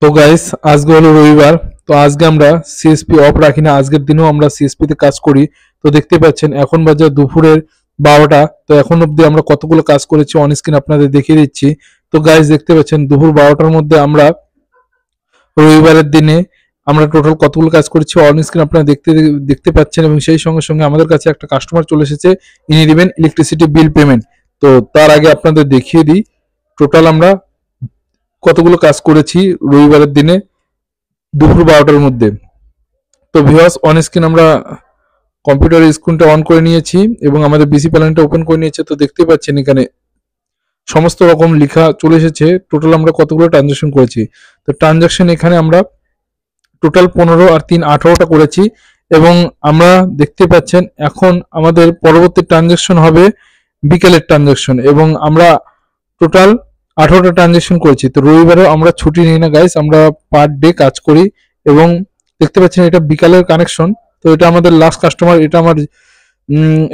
তো গাইস, আজকে হলো রবিবার। তো আজকে আমরা সিএসপি অফ রাখি না, আজকের দিনেও আমরা সিএসপি তে কাজ করি। তো দেখতে পাচ্ছেন এখন বাজে দুপুরের 12টা। তো এখন অবধি আমরা কতগুলো কাজ করেছি অন স্ক্রিন আপনাদের দেখিয়ে দিচ্ছি। তো গাইস দেখতে পাচ্ছেন দুপুর 12টার মধ্যে আমরা রবিবারের দিনে আমরা টোটাল কতগুলো কাজ করেছি অন স্ক্রিন আপনারা দেখতে দেখতে পাচ্ছেন, এবং সেই সঙ্গে সঙ্গে আমাদের কাছে একটা কাস্টমার চলে এসেছে, ইনি দিবেন ইলেকট্রিসিটি বিল পেমেন্ট। তো তার আগে আপনাদের দেখিয়ে দিই টোটাল আমরা কতগুলো কাজ করেছি রবিবারের দিনে দুপুর 12টার মধ্যে। তো ভিউয়ার্স, অন স্ক্রিন আমরা কম্পিউটারের স্ক্রিনটা অন করে নিয়েছি এবং আমাদের বিসি প্যানেলটা ওপেন করে নিয়েছে। তো দেখতে পাচ্ছেন এখানে সমস্ত রকম লেখা চলে এসেছে, টোটাল আমরা কতগুলো ট্রানজাকশন করেছি। তো ট্রানজাকশন এখানে আমরা টোটাল 15 আর 3 18টা করেছি, এবং আমরা দেখতে পাচ্ছেন এখন আমাদের পরবর্তী ট্রানজাকশন হবে বিকেলের ট্রানজাকশন, এবং আমরা টোটাল 18টা ট্রানজাকশন করেছি। তো রবিবারেও আমরা ছুটি নিই না গাইস, আমরা পার ডে কাজ করি। এবং দেখতে পাচ্ছেন এটা বিকালের কানেকশন। তো এটা আমাদের লাস্ট কাস্টমার, এটা আমার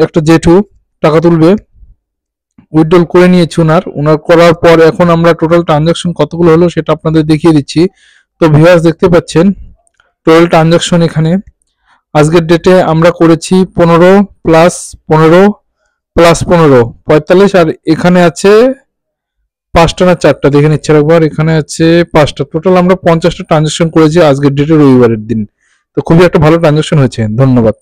একটা জেঠু টাকা তুলবে, উইথড্রল করে নিয়েছি ওনার করার পর এখন আমরা টোটাল ট্রানজাকশন কতগুলো হলো সেটা আপনাদের দেখিয়ে দিচ্ছি। তো ভিউয়ার্স দেখতে পাচ্ছেন টোটাল ট্রানজাকশন এখানে আজকের ডেটে আমরা করেছি 15 প্লাস 15 প্লাস 15 45, আর এখানে আছে 5টা না 4টা দেখে নিচ্ছে একবার, এখানে আছে 5টা, টোটাল আমরা 50টা ট্রানজাকশন করেছি আজকের ডেটে রবিবারের দিন। তো খুবই একটা ভালো ট্রানজাকশন হয়েছে, ধন্যবাদ।